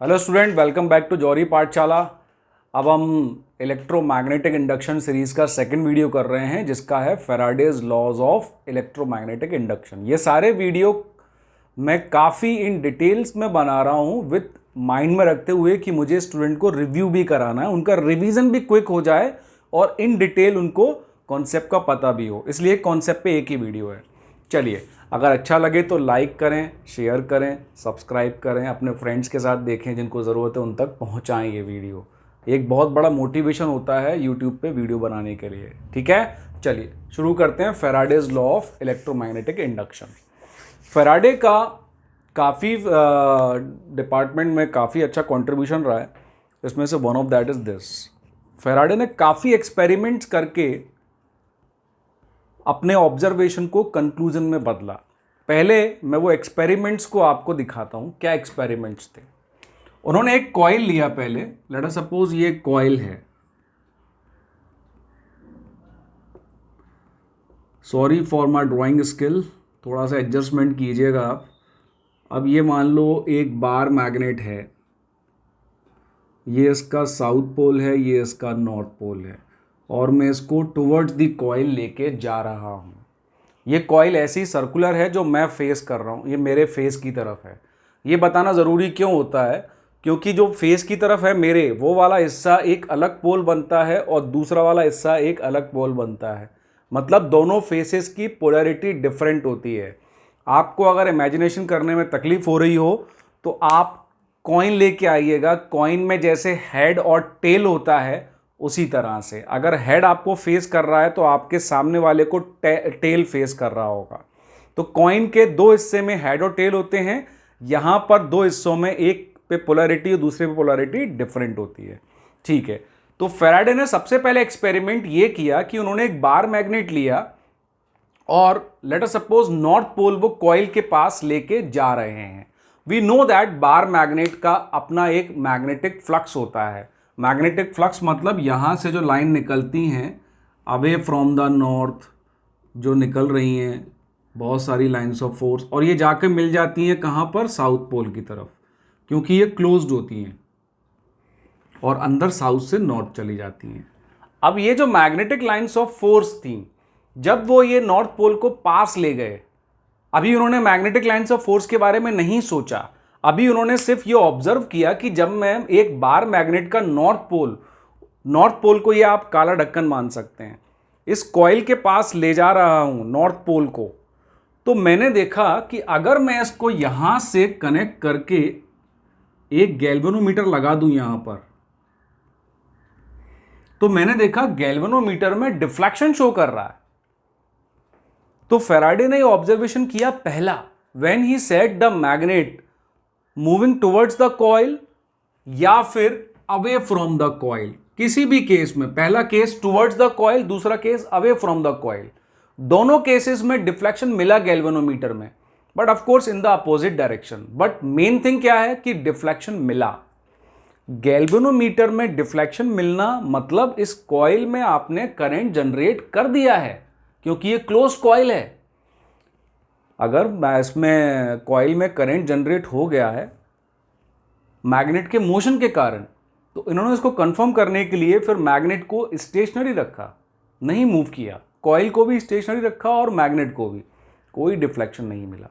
Hello student, welcome back to Johri Pathshala. अब हम electromagnetic induction series का सेकंड वीडियो कर रहे हैं, जिसका है Faraday's laws of electromagnetic induction. ये सारे वीडियो मैं काफ़ी इन डिटेल्स में बना रहा हूँ विथ माइंड में रखते हुए कि मुझे स्टूडेंट को रिव्यू भी कराना है, उनका रिवीजन भी क्विक हो जाए और इन डिटेल उनको कॉन्सेप्ट का पता भी हो, इसलिए कॉन्सेप्ट पे एक ही वीडियो है। चलिए, अगर अच्छा लगे तो लाइक करें, शेयर करें, सब्सक्राइब करें, अपने फ्रेंड्स के साथ देखें, जिनको ज़रूरत है उन तक पहुंचाएं। ये वीडियो एक बहुत बड़ा मोटिवेशन होता है यूट्यूब पे वीडियो बनाने के लिए। ठीक है, चलिए शुरू करते हैं। Faraday's law of electromagnetic induction. Faraday का काफ़ी डिपार्टमेंट में काफ़ी अच्छा कंट्रीब्यूशन रहा है। इसमें से one of that is this. Faraday ने काफ़ी एक्सपेरिमेंट्स करके अपने ऑब्जर्वेशन को कंक्लूजन में बदला। पहले मैं वो एक्सपेरिमेंट्स को आपको दिखाता हूं। क्या एक्सपेरिमेंट्स थे? उन्होंने एक कॉइल लिया। पहले लेट अस सपोज ये कॉइल है। Sorry for my drawing skill, थोड़ा सा एडजस्टमेंट कीजिएगा आप। अब ये मान लो एक बार मैग्नेट है, ये इसका साउथ पोल है, ये इसका नॉर्थ पोल है, और मैं इसको टुवर्ड्स दी कॉइल लेके जा रहा हूँ। ये कॉइल ऐसी सर्कुलर है जो मैं फेस कर रहा हूँ, ये मेरे फेस की तरफ है। ये बताना ज़रूरी क्यों होता है? क्योंकि जो फेस की तरफ है मेरे, वो वाला हिस्सा एक अलग पोल बनता है और दूसरा वाला हिस्सा एक अलग पोल बनता है। मतलब दोनों फेसेस की पोलैरिटी डिफरेंट होती है। आपको अगर इमेजिनेशन करने में तकलीफ हो रही हो तो आप कॉइन लेके आइएगा। कॉइन में जैसे हेड और टेल होता है, उसी तरह से अगर हेड आपको फेस कर रहा है तो आपके सामने वाले को टेल फेस कर रहा होगा। तो कॉइन के दो हिस्से में हेड और टेल होते हैं। यहां पर दो हिस्सों में एक पे पोलैरिटी और दूसरे पे पोलैरिटी डिफरेंट होती है। ठीक है, तो फैराडे ने सबसे पहले एक्सपेरिमेंट ये किया कि उन्होंने एक बार मैग्नेट लिया और let us suppose north pole वो कॉइल के पास लेके जा रहे हैं। We know that bar magnet का अपना एक मैग्नेटिक फ्लक्स होता है। मैग्नेटिक फ्लक्स मतलब यहां से जो लाइन निकलती हैं अवे फ्रॉम द नॉर्थ, जो निकल रही हैं बहुत सारी लाइंस ऑफ फोर्स, और ये जाके मिल जाती हैं कहां पर? साउथ पोल की तरफ, क्योंकि ये क्लोज्ड होती हैं और अंदर साउथ से नॉर्थ चली जाती हैं। अब ये जो मैग्नेटिक लाइंस ऑफ फोर्स थी, जब वो ये नॉर्थ पोल को पास ले गए, अभी उन्होंने मैग्नेटिक लाइंस ऑफ फोर्स के बारे में नहीं सोचा। अभी उन्होंने सिर्फ ये ऑब्जर्व किया कि जब मैं एक बार मैग्नेट का नॉर्थ पोल को, ये आप काला ढक्कन मान सकते हैं, इस कॉइल के पास ले जा रहा हूं नॉर्थ पोल को, तो मैंने देखा कि अगर मैं इसको यहां से कनेक्ट करके एक गैल्वेनोमीटर लगा दूं यहां पर, तो मैंने देखा गैल्वेनोमीटर में डिफ्लेक्शन शो कर रहा है। तो फैराडे ने ऑब्जर्वेशन किया पहला, when he set the magnet moving towards the coil या फिर अवे फ्रॉम द कॉइल। किसी भी केस में, पहला केस टुवर्ड्स द कॉइल, दूसरा case away from the coil, दोनों केसेस में डिफ्लेक्शन मिला गैल्वेनोमीटर में, but of course in the opposite direction. But main thing क्या है कि डिफ्लेक्शन मिला। गैल्वेनोमीटर में डिफ्लेक्शन मिलना मतलब इस कॉइल में आपने करंट जनरेट कर दिया है, क्योंकि ये क्लोज कॉइल है। अगर इसमें कॉइल में करंट जनरेट हो गया है मैग्नेट के मोशन के कारण, तो इन्होंने इसको कंफर्म करने के लिए फिर मैग्नेट को स्टेशनरी रखा, नहीं मूव किया। कॉइल को भी स्टेशनरी रखा और मैग्नेट को भी, कोई डिफ्लेक्शन नहीं मिला।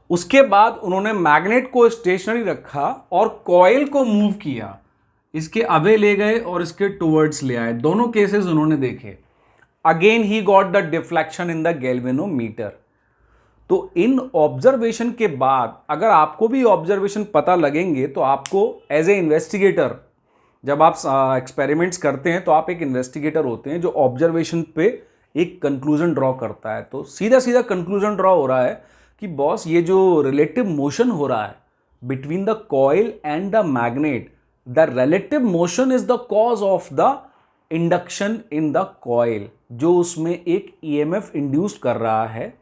उसके बाद उन्होंने मैग्नेट को स्टेशनरी रखा और कॉइल को मूव किया, इसके अवे ले गए और इसके टुवर्ड्स ले आए। दोनों केसेस उन्होंने देखे। Again he got the deflection in the galvanometer. तो इन ऑब्जर्वेशन के बाद अगर आपको भी ऑब्जर्वेशन पता लगेंगे तो आपको एज ए इन्वेस्टिगेटर, जब आप एक्सपेरिमेंट्स करते हैं तो आप एक इन्वेस्टिगेटर होते हैं जो ऑब्जर्वेशन पे एक कंक्लूजन ड्रॉ करता है। तो सीधा सीधा कंक्लूजन ड्रॉ हो रहा है कि बॉस, ये जो रिलेटिव मोशन हो रहा है between the coil and the magnet, the relative motion is the cause of the induction in the coil. जो उसमें एक ईएमएफ इंड्यूस कर रहा है,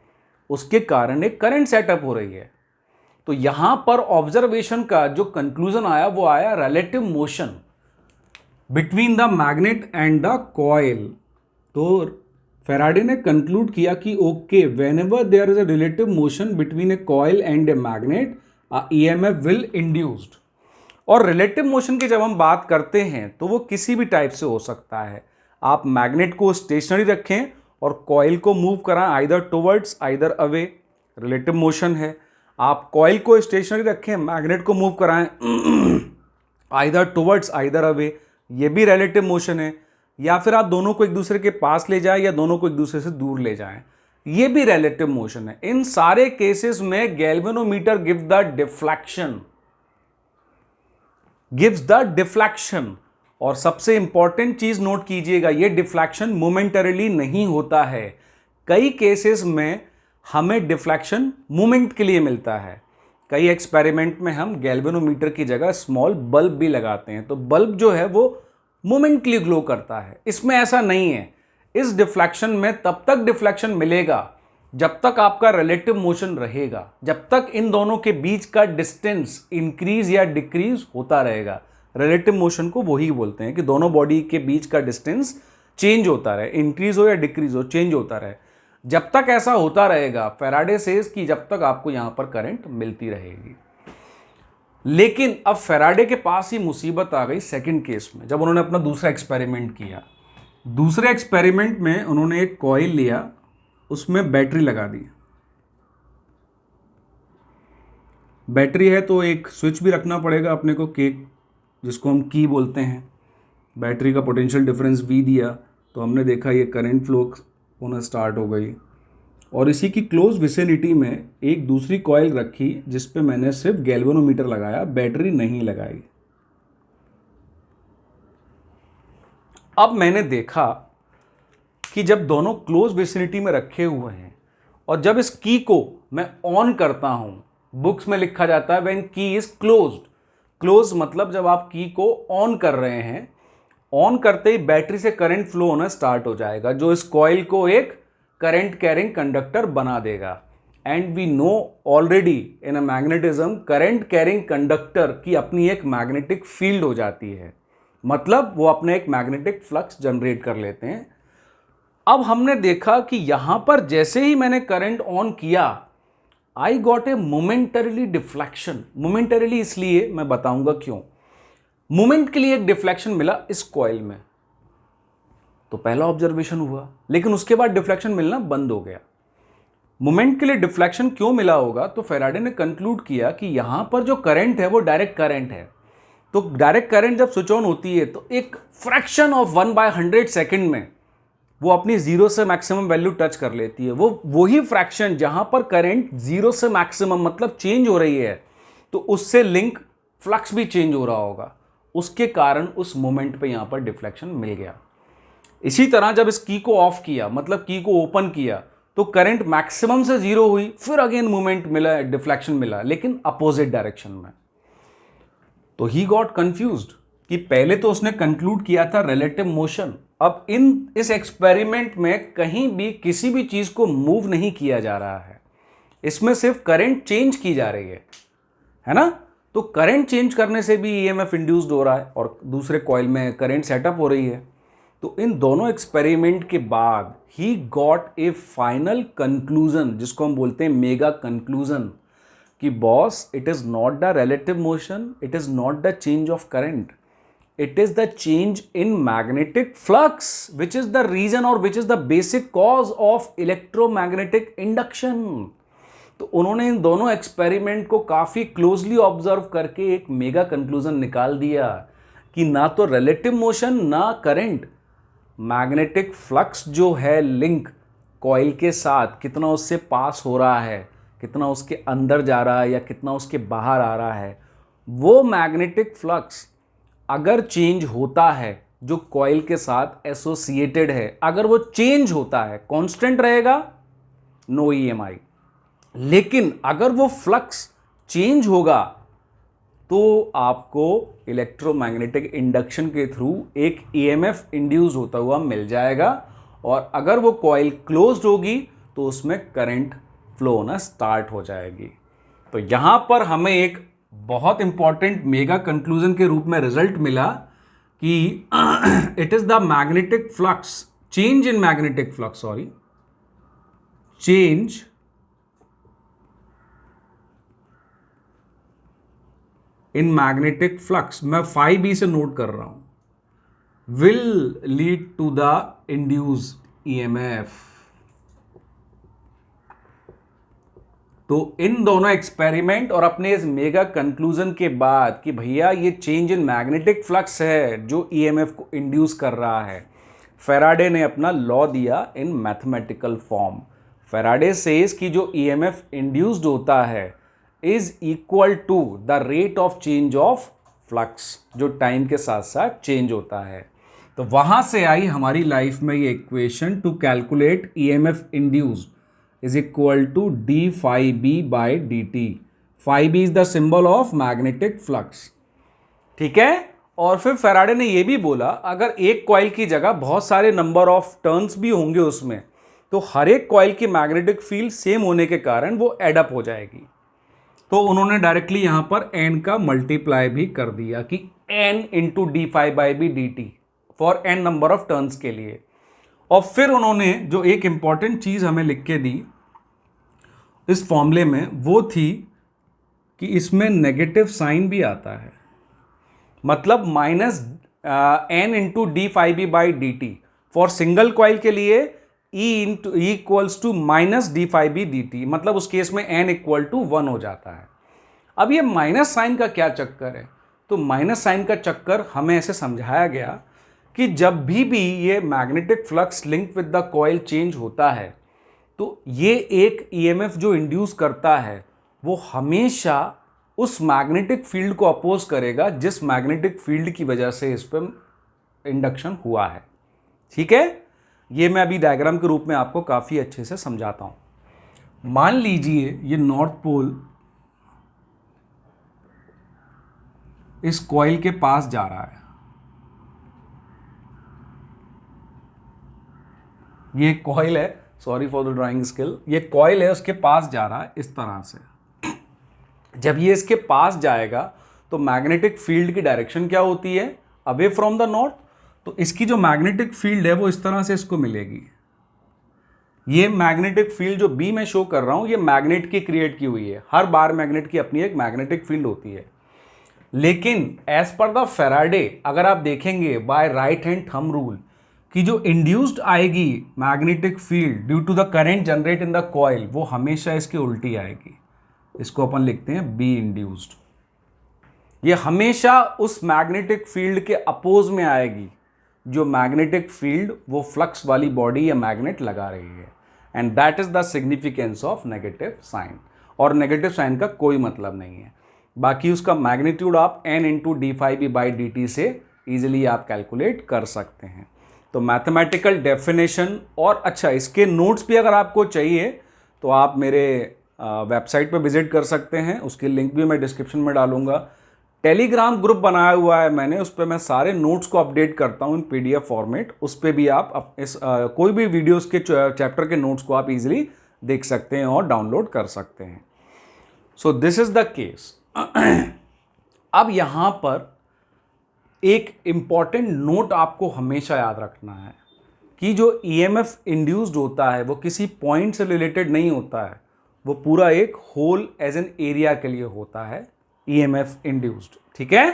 उसके कारण एक करंट सेटअप हो रही है। तो यहां पर ऑब्जर्वेशन का जो कंक्लूजन आया वो आया relative motion between the magnet and the coil. तो फैराडे ने कंक्लूड किया कि okay, whenever there is a relative motion between a coil and a magnet, EMF will induced. और रिलेटिव मोशन की जब हम बात करते हैं तो वो किसी भी टाइप से हो सकता है। आप मैग्नेट को स्टेशनरी रखें और कॉइल को मूव कराएं either towards either away, relative motion है। आप कॉइल को स्टेशनरी रखें, मैग्नेट को मूव कराएं आइदर टुवर्ड्स आइदर अवे, ये भी रिलेटिव मोशन है। या फिर आप दोनों को एक दूसरे के पास ले जाएं या दोनों को एक दूसरे से दूर ले जाएं, ये भी रिलेटिव मोशन है। इन सारे केसेस में गैल्वेनोमीटर गिव्स द डिफ्लेक्शन। और सबसे इंपॉर्टेंट चीज नोट कीजिएगा, ये डिफ्लेक्शन मोमेंटरीली नहीं होता है। कई केसेस में हमें डिफ्लेक्शन मोमेंट के लिए मिलता है। कई एक्सपेरिमेंट में हम गैल्वेनोमीटर की जगह स्मॉल बल्ब भी लगाते हैं, तो बल्ब जो है वो मोमेंट के लिए ग्लो करता है। इसमें ऐसा नहीं है। इस डिफ्लेक्शन में तब तक डिफ्लेक्शन मिलेगा जब तक आपका रिलेटिव मोशन रहेगा, जब तक इन दोनों के बीच का डिस्टेंस इंक्रीज या डिक्रीज होता रहेगा। रिलेटिव मोशन को वही बोलते हैं कि दोनों बॉडी के बीच का डिस्टेंस चेंज होता रहे, इंक्रीज हो या डिक्रीज हो, चेंज होता रहे। जब तक ऐसा होता रहेगा, फैराडे सेज कि जब तक आपको यहां पर करंट मिलती रहेगी। लेकिन अब फैराडे के पास ही मुसीबत आ गई सेकंड केस में, जब उन्होंने अपना दूसरा एक्सपेरिमेंट किया। दूसरे एक्सपेरिमेंट में उन्होंने एक कॉइल लिया, उसमें बैटरी लगा दी। बैटरी है तो एक स्विच भी रखना पड़ेगा अपने को, जिसको हम की बोलते हैं। बैटरी का पोटेंशियल डिफरेंस V दिया तो हमने देखा ये करंट फ्लो होना स्टार्ट हो गई। और इसी की क्लोज विसिनिटी में एक दूसरी कॉइल रखी जिस पे मैंने सिर्फ गैल्वेनोमीटर लगाया, बैटरी नहीं लगाई। अब मैंने देखा कि जब दोनों क्लोज विसिनिटी में रखे हुए हैं और जब इस की को मैं ऑन करता हूं, बुक्स में लिखा जाता है व्हेन की इज क्लोज्ड। क्लोज मतलब जब आप की को ऑन कर रहे हैं, ऑन करते ही बैटरी से करंट फ्लो होना स्टार्ट हो जाएगा, जो इस कॉइल को एक करंट कैरिंग कंडक्टर बना देगा। And we know already in a magnetism, current carrying conductor की अपनी एक मैग्नेटिक फील्ड हो जाती है, मतलब वो अपने एक मैग्नेटिक फ्लक्स जनरेट कर लेते हैं। अब हमने देखा कि यहां पर जैसे ही मैंने करंट ऑन किया, I got a momentarily deflection. Momentarily इसलिए मैं बताऊंगा क्यों। मोमेंट के लिए एक डिफ्लेक्शन मिला इस कॉइल में, तो पहला ऑब्जर्वेशन हुआ, लेकिन उसके बाद डिफ्लेक्शन मिलना बंद हो गया। मोमेंट के लिए डिफ्लेक्शन क्यों मिला होगा, तो फैराडे ने कंक्लूड किया कि यहां पर जो करंट है वो डायरेक्ट करंट है। तो डायरेक्ट करंट जब स्विच ऑन होती है तो एक फ्रैक्शन ऑफ 1/100 सेकेंड में वो अपनी जीरो से मैक्सिमम वैल्यू टच कर लेती है। वो वही फ्रैक्शन जहां पर करंट जीरो से मैक्सिमम मतलब चेंज हो रही है, तो उससे लिंक फ्लक्स भी चेंज हो रहा होगा, उसके कारण उस मोमेंट पे यहां पर डिफ्लेक्शन मिल गया। इसी तरह जब इस की को ऑफ किया, मतलब की को ओपन किया, तो करंट मैक्सिमम से जीरो हुई, फिर अगेन मोमेंट मिला, डिफ्लेक्शन मिला, लेकिन अपोजिट डायरेक्शन में। तो ही गॉट कंफ्यूज्ड कि पहले तो उसने कंक्लूड किया था रिलेटिव मोशन, अब इस एक्सपेरिमेंट में कहीं भी किसी भी चीज को मूव नहीं किया जा रहा है, इसमें सिर्फ करंट चेंज की जा रही है ना। तो करंट चेंज करने से भी ईएमएफ इंड्यूस्ड हो रहा है और दूसरे कॉइल में करंट सेटअप हो रही है। तो इन दोनों एक्सपेरिमेंट के बाद he got A final conclusion, जिसको हम बोलते हैं मेगा कंक्लूजन, कि boss, it is not the relative motion, it is not the change of current, it is the change in magnetic flux which is the reason or which is the basic cause of electromagnetic induction। तो उन्होंने इन दोनों experiment को काफी closely observe करके एक mega conclusion निकाल दिया कि ना तो रिलेटिव मोशन ना करंट, मैग्नेटिक फ्लक्स जो है लिंक कॉइल के साथ, कितना उससे पास हो रहा है, कितना उसके अंदर जा रहा है या कितना उसके बाहर आ रहा है, वो मैग्नेटिक फ्लक्स अगर चेंज होता है जो कॉइल के साथ एसोसिएटेड है, अगर वो चेंज होता है, कांस्टेंट रहेगा, नो ईएमआई। लेकिन अगर वो फ्लक्स चेंज होगा तो आपको इलेक्ट्रोमैग्नेटिक इंडक्शन के थ्रू एक ईएमएफ इंड्यूस होता हुआ मिल जाएगा, और अगर वो कॉइल क्लोज्ड होगी तो उसमें करंट फ्लो होना स्टार्ट हो जाएगी। तो यहां पर हमें एक बहुत इंपॉर्टेंट मेगा कंक्लूजन के रूप में रिजल्ट मिला कि it is the magnetic flux, change in magnetic flux, in magnetic flux, मैं फाई बी से नोट कर रहा हूं, will lead to the induce EMF. तो इन दोनों एक्सपेरिमेंट और अपने इस मेगा कंक्लूजन के बाद कि भैया ये चेंज इन मैग्नेटिक फ्लक्स है जो ईएमएफ को इंड्यूस कर रहा है, फैराडे ने अपना लॉ दिया in mathematical form. Faraday says कि जो ईएमएफ इंड्यूस्ड होता है is equal to the rate of change of flux, जो टाइम के साथ साथ चेंज होता है। तो वहां से आई हमारी लाइफ में ये equation, to calculate EMF induced is equal to d phi b by dt। phi b is the symbol of magnetic flux, ठीक है। और फिर फैराडे ने यह भी बोला अगर एक कॉइल की जगह बहुत सारे नंबर ऑफ टर्न्स भी होंगे उसमें, तो हर एक कॉइल की मैग्नेटिक फील्ड सेम होने के कारण वो एड अप हो जाएगी। तो उन्होंने डायरेक्टली यहां पर n का मल्टीप्लाई भी कर दिया कि n into d phi by B d t for n number of turns के लिए। और फिर उन्होंने जो एक इंपॉर्टेंट चीज हमें लिख के दी इस फॉर्मूले में, वो थी कि इसमें नेगेटिव साइन भी आता है, मतलब minus n into d phi B by D t. For single coil के लिए E equals to minus d phi B d t, मतलब उस केस में n इक्वल टू 1 हो जाता है। अब ये माइनस साइन का क्या चक्कर है? तो माइनस साइन का चक्कर हमें ऐसे समझाया गया कि जब भी ये magnetic flux link with the coil change होता है, तो ये एक ईएमएफ जो इंड्यूस करता है वो हमेशा उस मैग्नेटिक फील्ड को अपोज करेगा जिस मैग्नेटिक फील्ड की वजह से इस पर इंडक्शन हुआ है, ठीक है। ये मैं अभी डायग्राम के रूप में आपको काफी अच्छे से समझाता हूं। मान लीजिए ये नॉर्थ पोल इस कॉइल के पास जा रहा है, ये कॉइल है, sorry for the drawing skill, ये कॉइल है उसके पास जा रहा है इस तरह से। जब ये इसके पास जाएगा तो मैग्नेटिक फील्ड की डायरेक्शन क्या होती है? Away from the north. तो इसकी जो मैग्नेटिक फील्ड है वो इस तरह से इसको मिलेगी। ये मैग्नेटिक फील्ड जो बी में शो कर रहा हूं ये मैग्नेट की क्रिएट की हुई है। हर बार मैग्नेट की अपनी एक मैग्नेटिक फील्ड होती है, लेकिन एज पर द फैराडे अगर आप देखेंगे by right hand thumb rule कि जो इंड्यूस्ड आएगी magnetic field due to the current generate in the coil वो हमेशा इसके उल्टी आएगी। इसको अपन लिखते हैं बी इंड्यूस्ड। ये हमेशा उस मैग्नेटिक फील्ड के अपोज में आएगी जो मैग्नेटिक फील्ड वो फ्लक्स वाली बॉडी या मैग्नेट लगा रही है। And that is the significance of negative sign. और नेगेटिव साइन का कोई मतलब नहीं है, बाकी उसका मैग्नीट्यूड आप n into d phi B by D t से ईजिली आप कैलकुलेट कर सकते हैं। तो मैथमेटिकल डेफिनेशन और अच्छा इसके नोट्स भी अगर आपको चाहिए तो आप मेरे वेबसाइट पर विजिट कर सकते हैं, उसकी लिंक भी मैं डिस्क्रिप्शन में डालूंगा। टेलीग्राम ग्रुप बनाया हुआ है मैंने, उस पर मैं सारे नोट्स को अपडेट करता हूँ इन पीडीएफ फॉर्मेट। उस पर भी आप इस कोई भी वीडियोस के चैप्टर के नोट्स को आप इजीली देख सकते हैं और डाउनलोड कर सकते हैं। सो दिस इज द केस। अब यहाँ पर एक इम्पॉर्टेंट नोट आपको हमेशा याद रखना है कि जो ईएमएफ इंड्यूस्ड होता है वो किसी पॉइंट से रिलेटेड नहीं होता है, वो पूरा एक होल एज एन एरिया के लिए होता है ईएमएफ इंड्यूस्ड, ठीक है।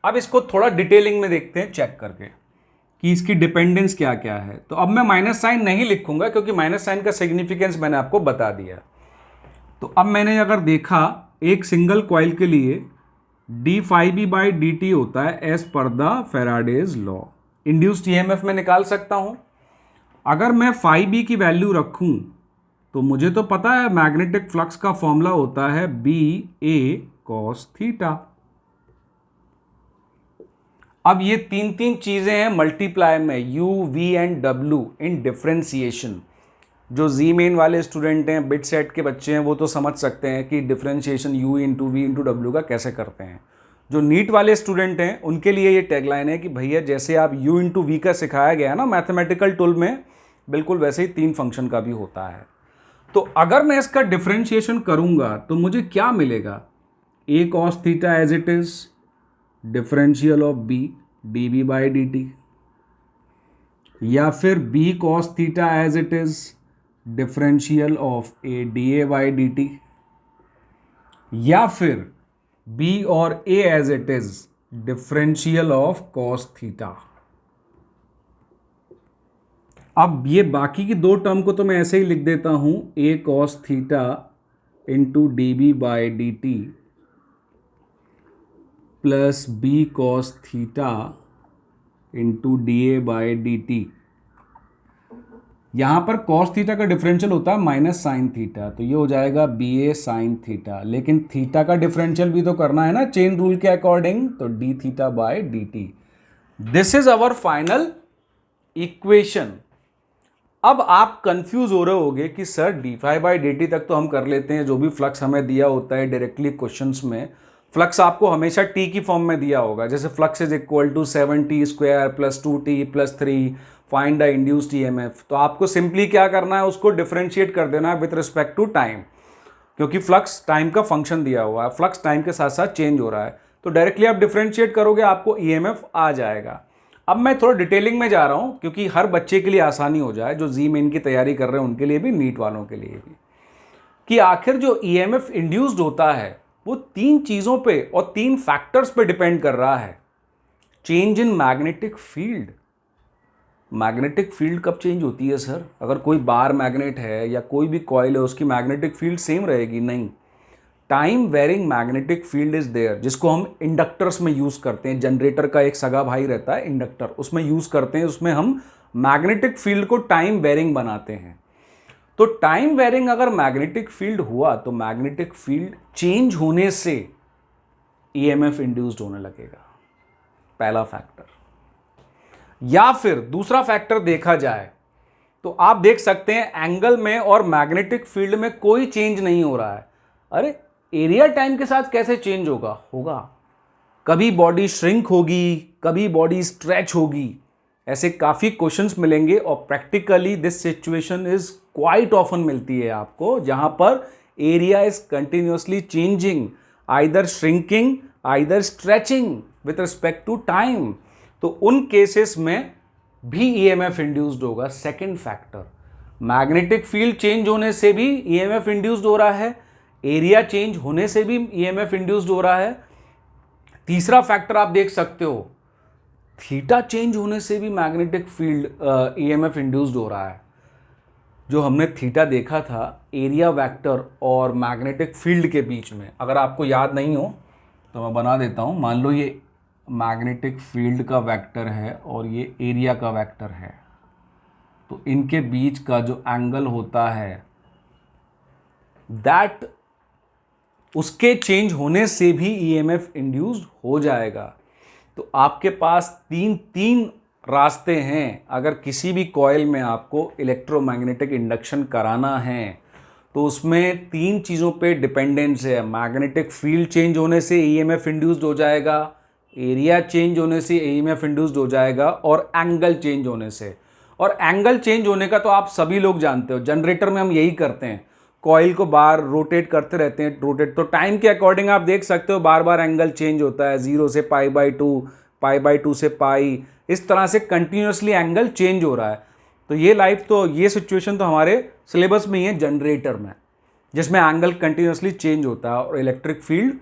अब इसको थोड़ा डिटेलिंग में देखते हैं चेक करके कि इसकी डिपेंडेंस क्या क्या है। तो अब मैं माइनस साइन नहीं लिखूंगा क्योंकि माइनस साइन का सिग्निफिकेंस मैंने आपको बता दिया। तो अब मैंने अगर देखा एक सिंगल कॉइल के लिए d phi B by D t होता है as per the Faraday's law. Induced EMF में निकाल सकता हूं। अगर मैं फाई बी की वैल्यू रखूं तो मुझे तो पता है मैग्नेटिक फ्लक्स का फॉर्मूला होता है बी ए कॉस थीटा। अब ये तीन चीजें हैं मल्टीप्लाई में, यू वी एंड डब्ल्यू इन डिफरेंशिएशन। जो जी मेन वाले स्टूडेंट हैं, बिट सेट के बच्चे हैं, वो तो समझ सकते हैं कि differentiation u into v into डब्ल्यू का कैसे करते हैं। जो नीट वाले स्टूडेंट हैं उनके लिए ये टैगलाइन है कि भैया जैसे आप यू इंटू वी का सिखाया गया है ना मैथमेटिकल टूल में, बिल्कुल वैसे ही 3 फंक्शन का भी होता है। तो अगर मैं इसका डिफरेंशिएशन करूंगा तो मुझे क्या मिलेगा? A cos theta as it is differential of B D B by D T, या फिर B cos theta as it is differential of A D A by D T, या फिर बी और A as it is differential of cos theta. अब ये बाकी की दो टर्म को तो मैं ऐसे ही लिख देता हूं, A cos theta into D B by D T plus B cos theta into D A by D T. यहां पर कॉस थीटा का डिफरेंशियल होता है माइनस साइन थीटा, तो ये हो जाएगा बी ए साइन थीटा, लेकिन थीटा का डिफरेंशियल भी तो करना है ना चेन रूल के अकॉर्डिंग, तो d theta by d t. This is our final equation. अब आप कंफ्यूज हो रहे होगे कि sir d phi by D t तक तो हम कर लेते हैं, जो भी फ्लक्स हमें दिया होता है डायरेक्टली क्वेश्चंस में, फ्लक्स आपको हमेशा टी की फॉर्म में दिया होगा, जैसे flux is equal to 7t square plus 2t plus 3 find the induced EMF. तो आपको सिंपली क्या करना है, उसको डिफरेंशिएट कर देना है विथ रिस्पेक्ट टू टाइम, क्योंकि फ्लक्स टाइम का फंक्शन दिया हुआ है, फ्लक्स टाइम के साथ साथ चेंज हो रहा है, तो डायरेक्टली आप डिफरेंशिएट करोगे आपको ईएमएफ आ जाएगा। अब मैं थोड़ा डिटेलिंग में जा रहा हूं क्योंकि हर बच्चे के लिए आसानी हो जाए, जो जी मेन की तैयारी कर रहे हैं उनके लिए भी, नीट वालों के लिए भी, कि आखिर जो ईएमएफ इंड्यूस्ड होता है वो तीन चीजों पे और तीन फैक्टर्स पे डिपेंड कर रहा है। Change in magnetic field. Magnetic field कब चेंज होती है सर? अगर कोई बार मैग्नेट है या कोई भी कॉइल है उसकी मैग्नेटिक फील्ड सेम रहेगी? नहीं, time varying magnetic field is there, जिसको हम इंडक्टर्स में यूज करते हैं। जनरेटर का एक सगा भाई रहता है इंडक्टर, उसमें यूज करते हैं, उसमें हम मैग्नेटिक फील्ड को टाइम वेरिंग बनाते हैं। तो टाइम वेरिंग अगर मैग्नेटिक फील्ड हुआ तो मैग्नेटिक फील्ड चेंज होने से ईएमएफ इंड्यूस्ड होने लगेगा, पहला फैक्टर। या फिर दूसरा फैक्टर देखा जाए तो आप देख सकते हैं एंगल में और मैग्नेटिक फील्ड में कोई चेंज नहीं हो रहा है। अरे एरिया टाइम के साथ कैसे चेंज होगा? होगा, कभी बॉडी श्रिंक होगी, कभी बॉडी स्ट्रेच होगी, ऐसे काफी क्वेश्चंस मिलेंगे और practically this situation is quite often मिलती है आपको, जहां पर area is continuously changing, either shrinking either stretching with respect to time. तो उन केसेस में भी ईएमएफ इंड्यूस्ड होगा। Second factor, magnetic field change होने से भी ईएमएफ इंड्यूस्ड हो रहा है, एरिया चेंज होने से भी ईएमएफ इंड्यूस्ड हो रहा है। तीसरा फैक्टर आप देख सकते हो, थीटा चेंज होने से भी मैग्नेटिक फील्ड ईएमएफ इंड्यूस्ड हो रहा है। जो हमने थीटा देखा था एरिया वेक्टर और मैग्नेटिक फील्ड के बीच में, अगर आपको याद नहीं हो तो मैं बना देता हूं। मान लो ये मैग्नेटिक फील्ड का वेक्टर है और ये एरिया का वेक्टर है, तो इनके बीच का जो एंगल होता है दैट उसके चेंज होने से भी ईएमएफ इंड्यूस्ड हो जाएगा। तो आपके पास तीन रास्ते हैं। अगर किसी भी कॉइल में आपको इलेक्ट्रोमैग्नेटिक इंडक्शन कराना है तो उसमें तीन चीज़ों पे डिपेंडेंस है। मैग्नेटिक फील्ड चेंज होने से ईएमएफ इंड्यूस्ड हो जाएगा, एरिया चेंज होने से ईएमएफ इंड्यूस्ड हो जाएगा, और एंगल चेंज होने से। और एंगल चेंज होने का तो आप सभी लोग जानते हो, जनरेटर में हम यही करते हैं, कॉइल को बार रोटेट करते रहते हैं, रोटेट, तो टाइम के अकॉर्डिंग आप देख सकते हो बार बार एंगल चेंज होता है, 0 से π/2, π/2 से पाई, इस तरह से कंटिन्यूसली एंगल चेंज हो रहा है। तो ये सिचुएशन तो हमारे सिलेबस में ही है जनरेटर में, जिसमें एंगल कंटिन्यूसली चेंज होता है और इलेक्ट्रिक फील्ड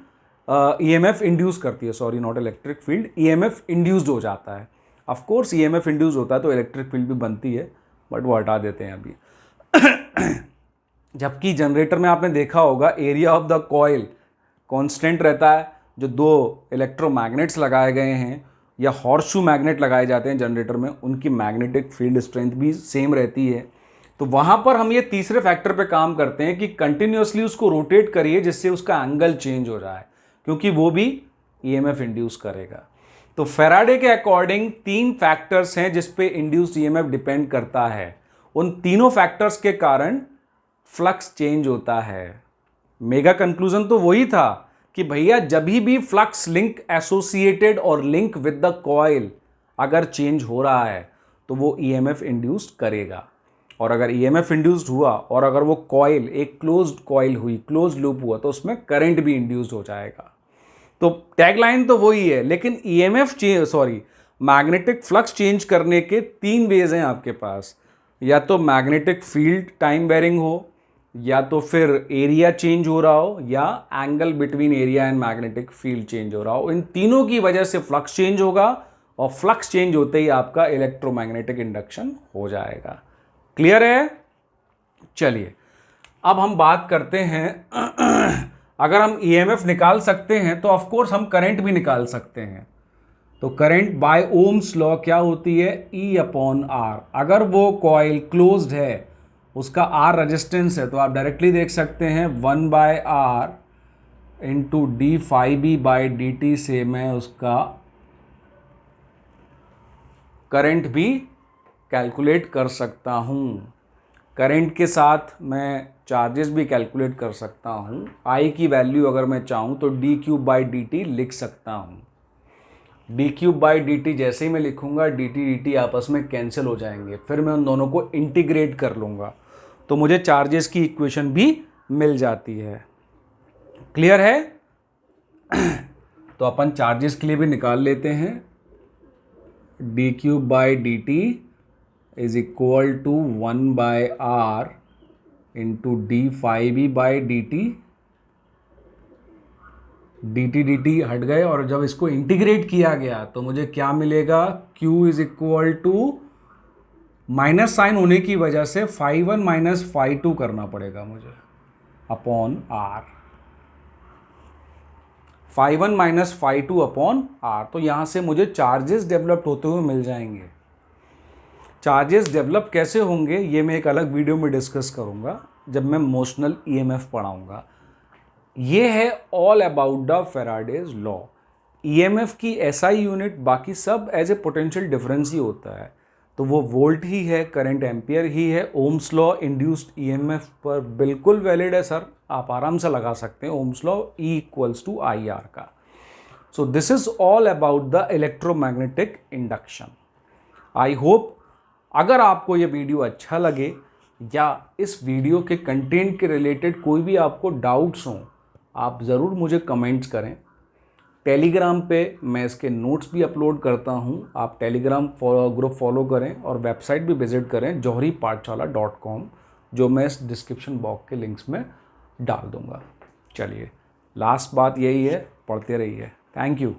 ईएमएफ इंड्यूस करती है, sorry not electric field, EMF induced हो जाता है। ऑफ कोर्स ईएमएफ इंड्यूस होता है तो इलेक्ट्रिक फील्ड भी बनती है, बट वो हटा देते हैं अभी। जबकि जनरेटर में आपने देखा होगा area of the coil constant रहता है, जो दो इलेक्ट्रोमैग्नेट्स लगाए गए हैं या हॉर्सशू मैग्नेट लगाए जाते हैं जनरेटर में, उनकी मैग्नेटिक फील्ड स्ट्रेंथ भी सेम रहती है। तो वहाँ पर हम ये तीसरे फैक्टर पे काम करते हैं कि कंटिन्यूसली उसको रोटेट करिए जिससे उसका एंगल चेंज हो रहा है, क्योंकि वो भी ईएमएफ इंड्यूस करेगा। तो फैराडे के अकॉर्डिंग तीन फैक्टर्स हैं जिस पे इंड्यूस्ड ईएमएफ डिपेंड करता है। उन तीनों फैक्टर्स के कारण फ्लक्स चेंज होता है। मेगा कंक्लूजन तो वही था कि भैया जब भी फ्लक्स लिंक एसोसिएटेड और लिंक विद द कॉइल अगर चेंज हो रहा है तो वो ईएमएफ इंड्यूस्ड करेगा, और अगर ईएमएफ इंड्यूस्ड हुआ और अगर वो कॉइल एक क्लोज्ड कॉइल हुई, क्लोज्ड लूप हुआ, तो उसमें करंट भी इंड्यूस्ड हो जाएगा। तो टैगलाइन तो वही है, लेकिन मैग्नेटिक फ्लक्स चेंज करने के तीन वेज हैं आपके पास। या तो मैग्नेटिक फील्ड टाइम वेरिंग हो, या तो फिर एरिया चेंज हो रहा हो या angle between area and magnetic field change हो रहा हो। इन तीनों की वजह से फ्लक्स चेंज होगा और फ्लक्स चेंज होते ही आपका इलेक्ट्रोमैग्नेटिक इंडक्शन हो जाएगा। क्लियर है? चलिए अब हम बात करते हैं अगर हम ईएमएफ निकाल सकते हैं तो ऑफ कोर्स हम करंट भी निकाल सकते हैं। तो करंट बाय ओम्स लॉ क्या होती है? E upon r. अगर वो कॉइल क्लोज्ड है, उसका आर रेजिस्टेंस है, तो आप डायरेक्टली देख सकते हैं 1/r into d phi B by D t से मैं उसका करंट भी कैलकुलेट कर सकता हूं। करंट के साथ मैं चार्जेस भी कैलकुलेट कर सकता हूं। आई की वैल्यू अगर मैं चाहूं तो D cube by D T लिख सकता हूं। D cube by D T जैसे ही मैं लिखूंगा डी टी आपस में कैंसिल हो जाएंगे, फिर मैं उन दोनों को इंटीग्रेट कर लूंगा तो मुझे चार्जेस की इक्वेशन भी मिल जाती है। क्लियर है? तो अपन चार्जेस के लिए भी निकाल लेते हैं। D cube by D t is equal to 1/r into d phi B by D t. D t हट गए और जब इसको इंटीग्रेट किया गया तो मुझे क्या मिलेगा? Q is equal to minus sign होने की वजह से φ1 माइनस φ2 करना पड़ेगा मुझे upon r। φ1 minus φ2 upon r। तो यहां से मुझे चार्जेस डेवलप होते हुए मिल जाएंगे। चार्जेस डेवलप कैसे होंगे ये मैं एक अलग वीडियो में डिस्कस करूंगा जब मैं मोशनल ईएमएफ पढ़ाऊंगा। ये है all about the Faraday's law. EMF की एसआई यूनिट बाकी सब एज ए पोटेंशियल डिफरेंस ही होता है, तो वो वोल्ट ही है, करंट एम्पियर ही है। ओम्स लॉ इंड्यूस्ड ईएमएफ पर बिल्कुल वैलिड है सर, आप आराम से लगा सकते हैं Ohm's law E equals to I R का। So this is all about the electromagnetic induction. I hope अगर आपको ये वीडियो अच्छा लगे या इस वीडियो के कंटेंट के रिलेटेड कोई भी आपको डाउट्स हों, आप ज़रूर मुझे कमेंट्स करें। टेलीग्राम पे मैं इसके नोट्स भी अपलोड करता हूँ, आप टेलीग्राम ग्रुप फॉलो करें और वेबसाइट भी विजिट करें johripathshala.com, जो मैं इस डिस्क्रिप्शन बॉक्स के लिंक्स में डाल दूँगा। चलिए लास्ट बात यही है, पढ़ते रहिए। Thank you.